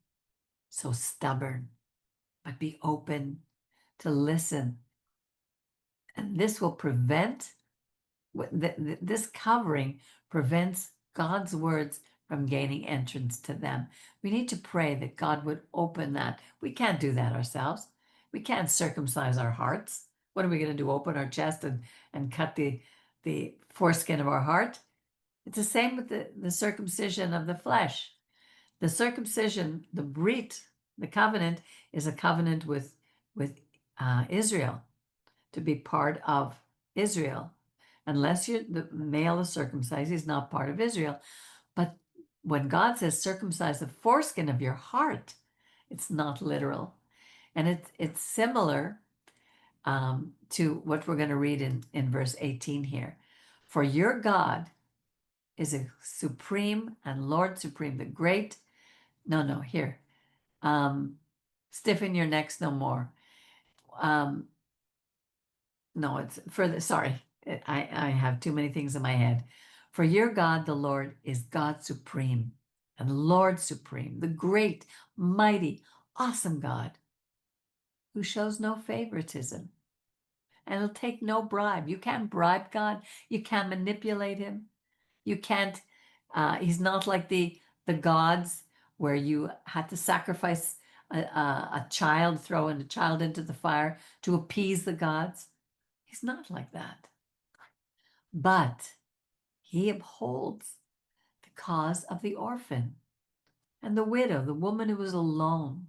so stubborn, but be open to listen. And this will prevent, this covering prevents God's words from gaining entrance to them. We need to pray that God would open that. We can't do that ourselves. We can't circumcise our hearts. What are we going to do? Open our chest and cut the foreskin of our heart? It's the same with the circumcision of the flesh. The circumcision, the brit, the covenant, is a covenant with Israel, to be part of Israel. Unless you're the male is circumcised, he's not part of Israel. But when God says circumcise the foreskin of your heart, it's not literal. And it's similar to what we're going to read in verse 18 here. For your God is a supreme and Lord supreme, the great. No, here. Stiffen your necks no more. Um, no, it's further. Sorry, I have too many things in my head. For your God, the Lord, is God supreme and Lord supreme, the great, mighty, awesome God who shows no favoritism and he'll take no bribe. You can't bribe God. You can't manipulate him. You can't. He's not like the gods where you had to sacrifice a child, throwing a child into the fire to appease the gods. He's not like that. But he upholds the cause of the orphan and the widow, the woman who is alone,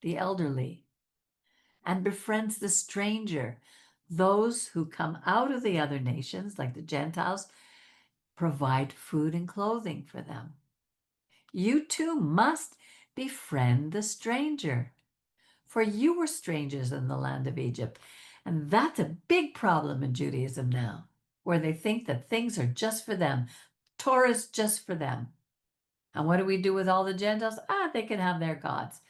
the elderly, and befriends the stranger, those who come out of the other nations, like the Gentiles, provide food and clothing for them. You too must befriend the stranger, for you were strangers in the land of Egypt. And that's a big problem in Judaism now, where they think that things are just for them. Torah is just for them. And what do we do with all the Gentiles? They can have their gods.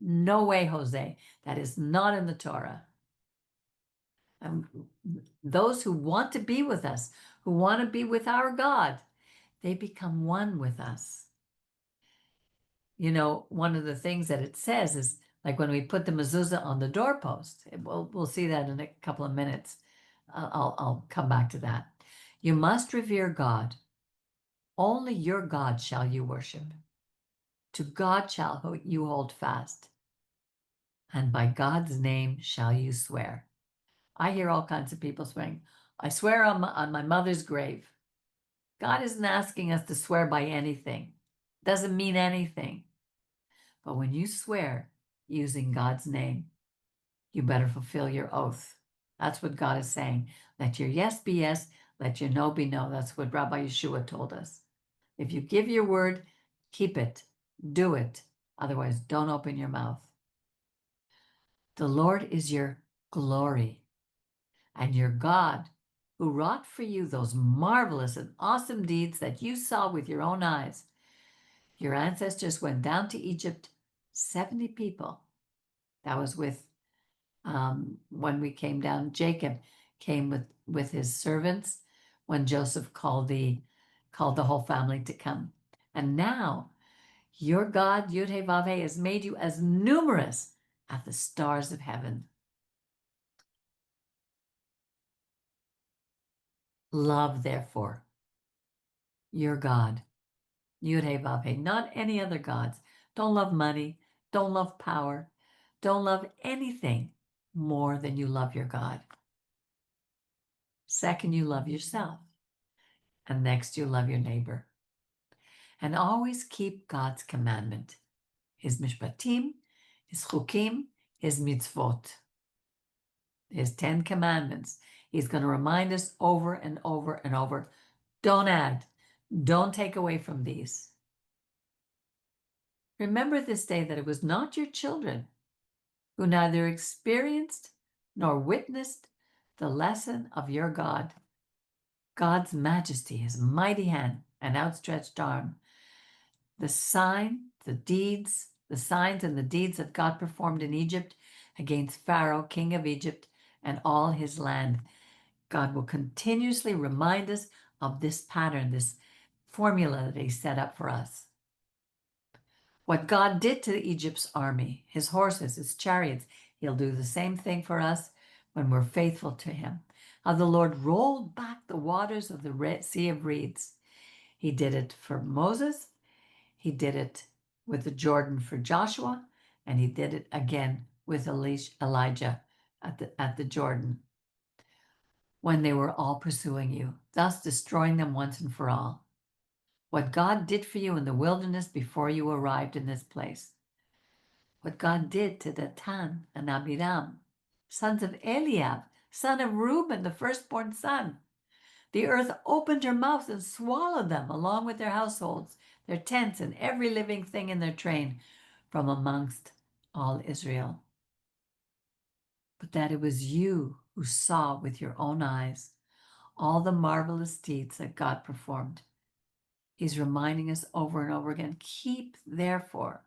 No way, Jose. That is not in the Torah. And those who want to be with us, who want to be with our God, they become one with us. You know, one of the things that it says is like when we put the mezuzah on the doorpost. We'll see that in a couple of minutes. I'll come back to that. You must revere God. Only your God shall you worship. To God shall you hold fast, and by God's name shall you swear. I hear all kinds of people swearing. I swear on my mother's grave. God isn't asking us to swear by anything. Doesn't mean anything. But when you swear using God's name, you better fulfill your oath. That's what God is saying. Let your yes be yes, let your no be no. That's what Rabbi Yeshua told us. If you give your word, keep it, do it. Otherwise, don't open your mouth. The Lord is your glory and your God who wrought for you those marvelous and awesome deeds that you saw with your own eyes. Your ancestors went down to Egypt, 70 people. That was with when we came down. Jacob came with his servants when Joseph called the whole family to come. And now your God, Yud-Heh-Vav-Heh, has made you as numerous as the stars of heaven. Love, therefore, your God, Yud-Heh-Vav-Heh, not any other gods. Don't love money. Don't love power. Don't love anything more than you love your God. Second, you love yourself. And next, you love your neighbor. And always keep God's commandment, his mishpatim, his chukim, his mitzvot, his 10 commandments. He's going to remind us over and over and over. Don't add. Don't take away from these. Remember this day that it was not your children who neither experienced nor witnessed the lesson of your God, God's majesty, his mighty hand and outstretched arm, the signs and the deeds that God performed in Egypt against Pharaoh, king of Egypt, and all his land. God will continuously remind us of this pattern, this formula that he set up for us. What God did to Egypt's army, his horses, his chariots, he'll do the same thing for us when we're faithful to him. How the Lord rolled back the waters of the Sea of Reeds. He did it for Moses. He did it with the Jordan for Joshua, and he did it again with Elijah at the Jordan when they were all pursuing you, thus destroying them once and for all. What God did for you in the wilderness before you arrived in this place. What God did to Datan and Abiram, sons of Eliab, son of Reuben, the firstborn son. The earth opened her mouth and swallowed them, along with their households, their tents, and every living thing in their train from amongst all Israel. But that it was you who saw with your own eyes all the marvelous deeds that God performed. He's reminding us over and over again, keep therefore.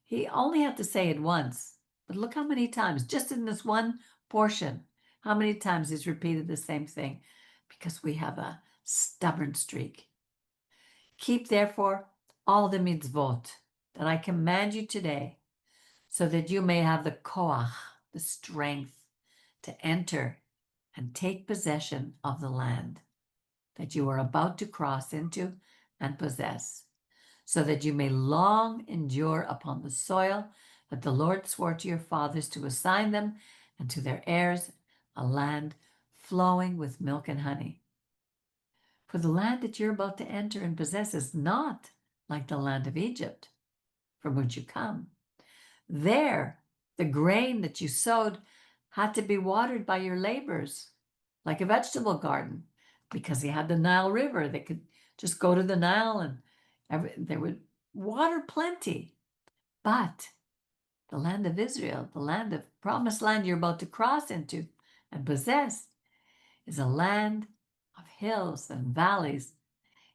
He only had to say it once, but look how many times, just in this one portion, how many times he's repeated the same thing, because we have a stubborn streak. Keep therefore all the mitzvot that I command you today, so that you may have the koach, the strength, to enter and take possession of the land that you are about to cross into and possess, so that you may long endure upon the soil that the Lord swore to your fathers to assign them and to their heirs, a land flowing with milk and honey. For the land that you're about to enter and possess is not like the land of Egypt, from which you come. There, the grain that you sowed had to be watered by your labors, like a vegetable garden, because you had the Nile River. They could just go to the Nile and they would water plenty. But the land of Israel, the land of promised land you're about to cross into and possess, is a land of hills and valleys.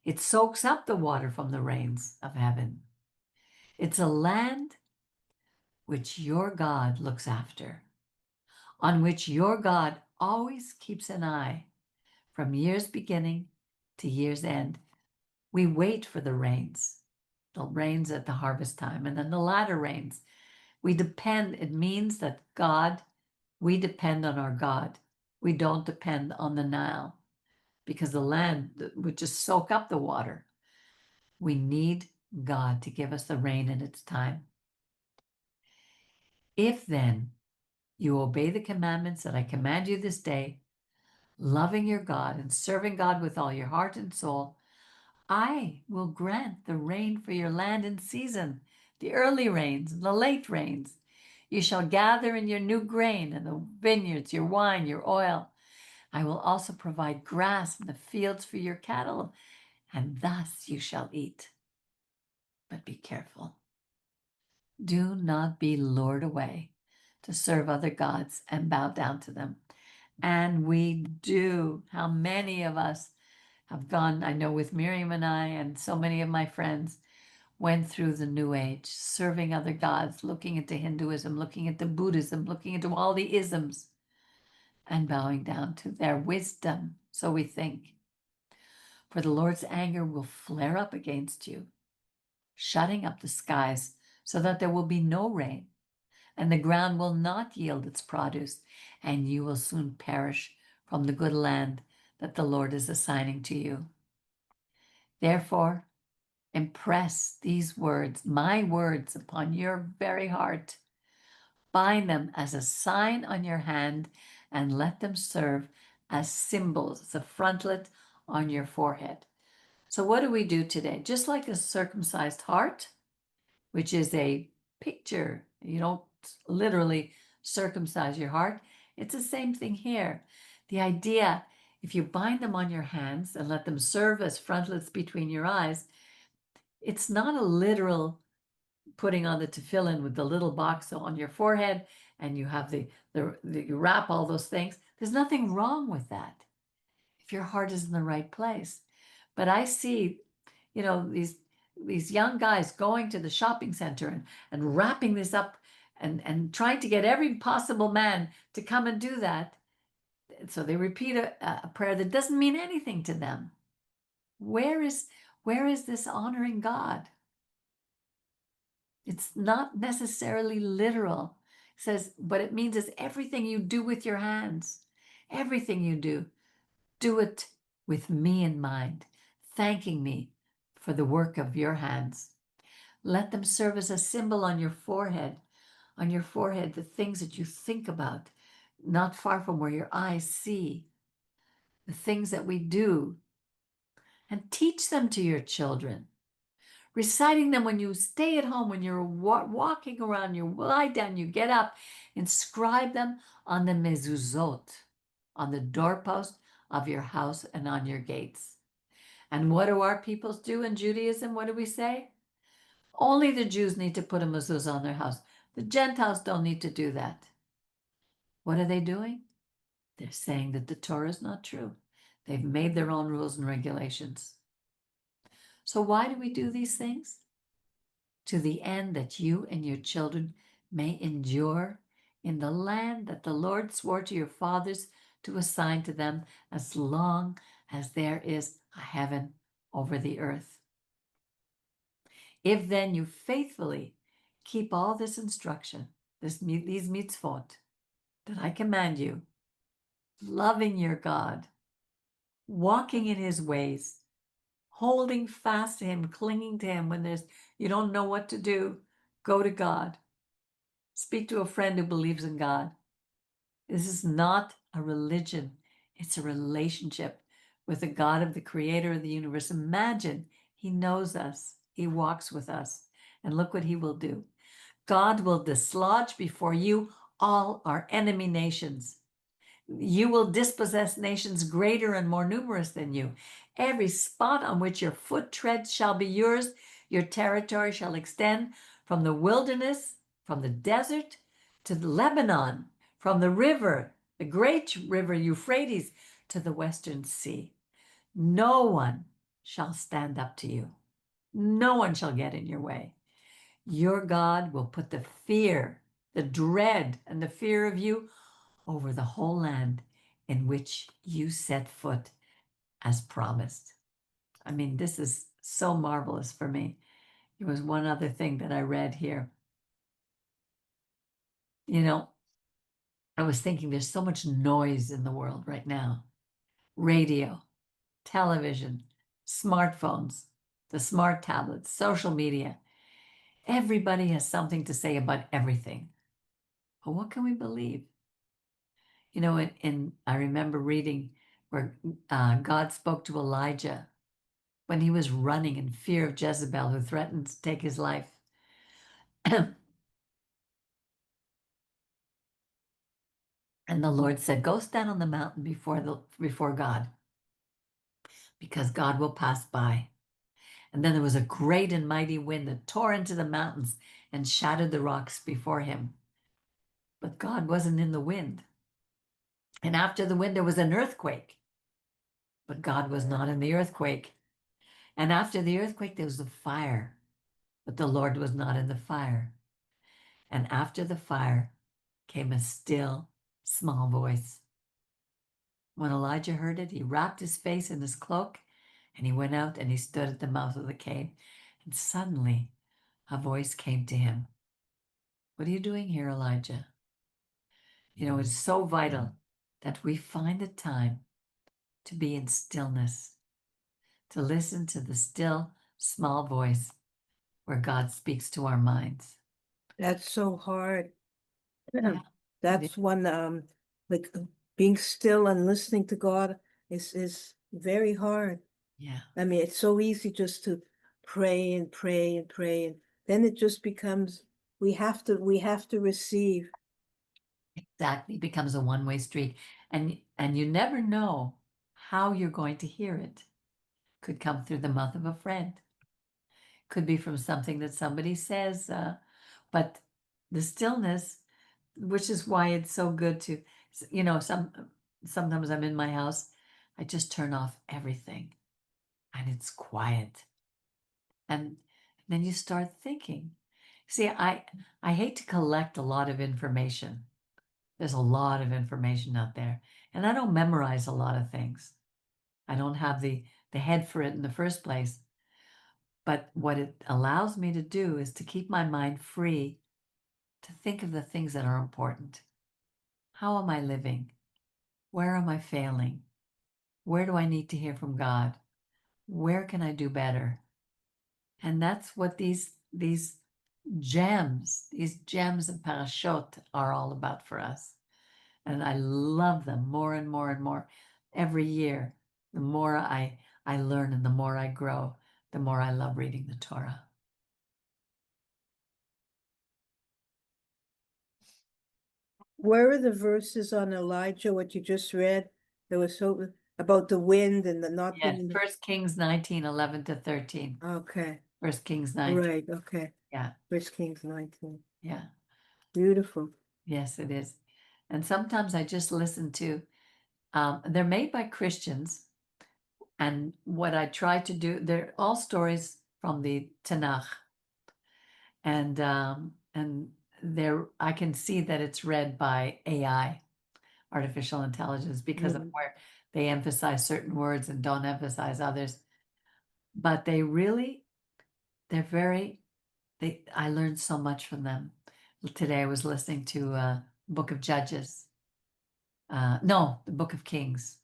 It soaks up the water from the rains of heaven. It's a land which your God looks after, on which your God always keeps an eye from year's beginning to year's end. We wait for the rains at the harvest time, and then the latter rains. We depend, it means that we depend on our God. We don't depend on the Nile, because the land would just soak up the water. We need God to give us the rain in its time. If then you obey the commandments that I command you this day, loving your God and serving God with all your heart and soul, I will grant the rain for your land in season, the early rains and the late rains. You shall gather in your new grain in the vineyards, your wine, your oil. I will also provide grass in the fields for your cattle, and thus you shall eat. But be careful. Do not be lured away to serve other gods and bow down to them. And we do. How many of us have gone, I know with Miriam and I, and so many of my friends went through the New Age, serving other gods, looking into Hinduism, looking into Buddhism, looking into all the isms, and bowing down to their wisdom, so we think. For the Lord's anger will flare up against you, shutting up the skies so that there will be no rain, and the ground will not yield its produce, and you will soon perish from the good land that the Lord is assigning to you. Therefore, impress these words, my words, upon your very heart. Bind them as a sign on your hand, and let them serve as symbols, as a frontlet on your forehead. So, what do we do today? Just like a circumcised heart, which is a picture, you don't literally circumcise your heart. It's the same thing here. The idea, if you bind them on your hands and let them serve as frontlets between your eyes, it's not a literal putting on the tefillin with the little box on your forehead and you have you wrap all those things. There's nothing wrong with that if your heart is in the right place. But I see, these young guys going to the shopping center and wrapping this up and trying to get every possible man to come and do that. So they repeat a prayer that doesn't mean anything to them. Where is this honoring God? It's not necessarily literal. It says, but it means it's everything you do with your hands. Everything you do it with me in mind, thanking me for the work of your hands. Let them serve as a symbol on your forehead, the things that you think about, not far from where your eyes see, the things that we do, and teach them to your children. Reciting them when you stay at home, when you're walking around, you lie down, you get up, inscribe them on the mezuzot, on the doorpost, of your house and on your gates. And what do our peoples do in Judaism? What do we say? Only the Jews need to put a mezuzah on their house. The Gentiles don't need to do that. What are they doing? They're saying that the Torah is not true. They've made their own rules and regulations. So why do we do these things? To the end that you and your children may endure in the land that the Lord swore to your fathers to assign to them, as long as there is a heaven over the earth. If then you faithfully keep all this instruction, these mitzvot that I command you, loving your God, walking in his ways, holding fast to him, clinging to him when you don't know what to do, go to God. Speak to a friend who believes in God. This is not a religion. It's a relationship with the God of the creator of the universe. Imagine he knows us. He walks with us. And look what he will do. God will dislodge before you all our enemy nations. You will dispossess nations greater and more numerous than you. Every spot on which your foot treads shall be yours. Your territory shall extend from the wilderness, from the desert to the Lebanon, from the river, the great river Euphrates, to the western sea. No one shall stand up to you. No one shall get in your way. Your God will put the fear, the dread, and the fear of you over the whole land in which you set foot as promised. I mean, this is so marvelous for me. There was one other thing that I read here. You know, I was thinking there's so much noise in the world right now: radio, television, smartphones, the smart tablets, social media. Everybody has something to say about everything. But what can we believe? You know, I remember reading where God spoke to Elijah when he was running in fear of Jezebel, who threatened to take his life. And the Lord said, "Go stand on the mountain before God, because God will pass by." And then there was a great and mighty wind that tore into the mountains and shattered the rocks before him. But God wasn't in the wind. And after the wind, there was an earthquake. But God was not in the earthquake. And after the earthquake, there was a fire. But the Lord was not in the fire. And after the fire came a still, small voice. When Elijah heard it, he wrapped his face in his cloak, and he went out and he stood at the mouth of the cave. And suddenly a voice came to him. "What are you doing here, Elijah?" You know, it's so vital that we find a time to be in stillness, to listen to the still, small voice where God speaks to our minds. That's so hard. Yeah, That's one like being still and listening to God is very hard. yeah, I mean, it's so easy just to pray and pray and pray, and then it just becomes we have to receive. exactly. It becomes a one-way street, and you never know how you're going to hear it. Could come through the mouth of a friend, could be from something that somebody says, but the stillness, which is why it's so good to, sometimes I'm in my house, I just turn off everything and it's quiet. And then you start thinking. See, I hate to collect a lot of information. There's a lot of information out there, and I don't memorize a lot of things. I don't have the head for it in the first place. But what it allows me to do is to keep my mind free to think of the things that are important. How am I living? Where am I failing? Where do I need to hear from God? Where can I do better? And that's what these gems of parashot are all about for us. And I love them more and more and more every year. The more I learn and the more I grow, the more I love reading the Torah. Where are the verses on Elijah, what you just read? There was so about the wind and the not Yes, being. 1 Kings 19:11-13. Okay, 1 Kings 19. right, okay. Yeah, First Kings 19. yeah. Beautiful. Yes, it is. And sometimes I just listen to, they're made by Christians. And what I try to do, they're all stories from the Tanakh. And there I can see that it's read by AI, artificial intelligence, because of Mhm. where they emphasize certain words and don't emphasize others. But they're very, I learned so much from them. Today I was listening to Book of Judges. No, the Book of Kings,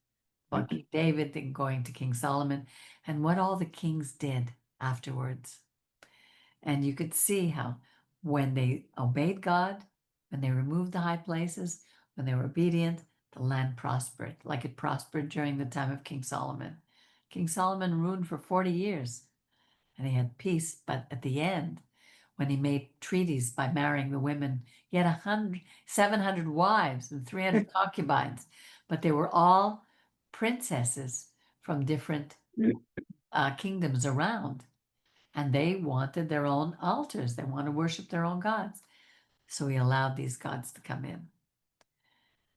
about King David, then going to King Solomon, and what all the kings did afterwards. And you could see how when they obeyed God, when they removed the high places, when they were obedient, the land prospered, like it prospered during the time of King Solomon. King Solomon ruled for 40 years and he had peace, but at the end, when he made treaties by marrying the women, he had 700 wives and 300 concubines, but they were all princesses from different kingdoms around. And they wanted their own altars. They want to worship their own gods. So he allowed these gods to come in.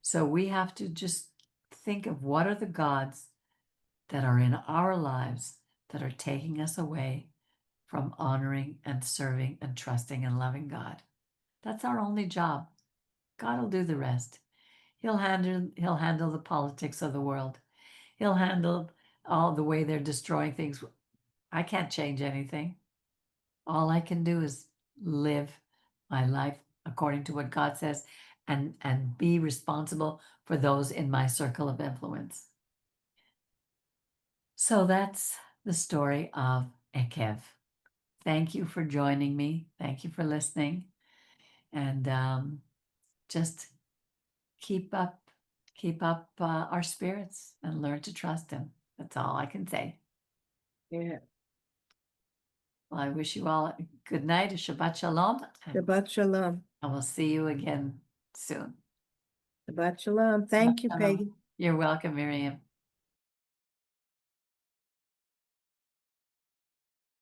So we have to just think of what are the gods that are in our lives that are taking us away from honoring and serving and trusting and loving God. That's our only job. God will do the rest. He'll handle the politics of the world. He'll handle all the way they're destroying things. I can't change anything. All I can do is live my life according to what God says and be responsible for those in my circle of influence. So that's the story of Ekev. Thank you for joining me. Thank you for listening. And just keep up, our spirits and learn to trust Him. That's all I can say. Yeah. Well, I wish you all a good night, a Shabbat Shalom, and Shabbat Shalom. I will see you again soon. Shabbat Shalom. Shabbat Thank you, Shalom. Peggy. You're welcome, Miriam.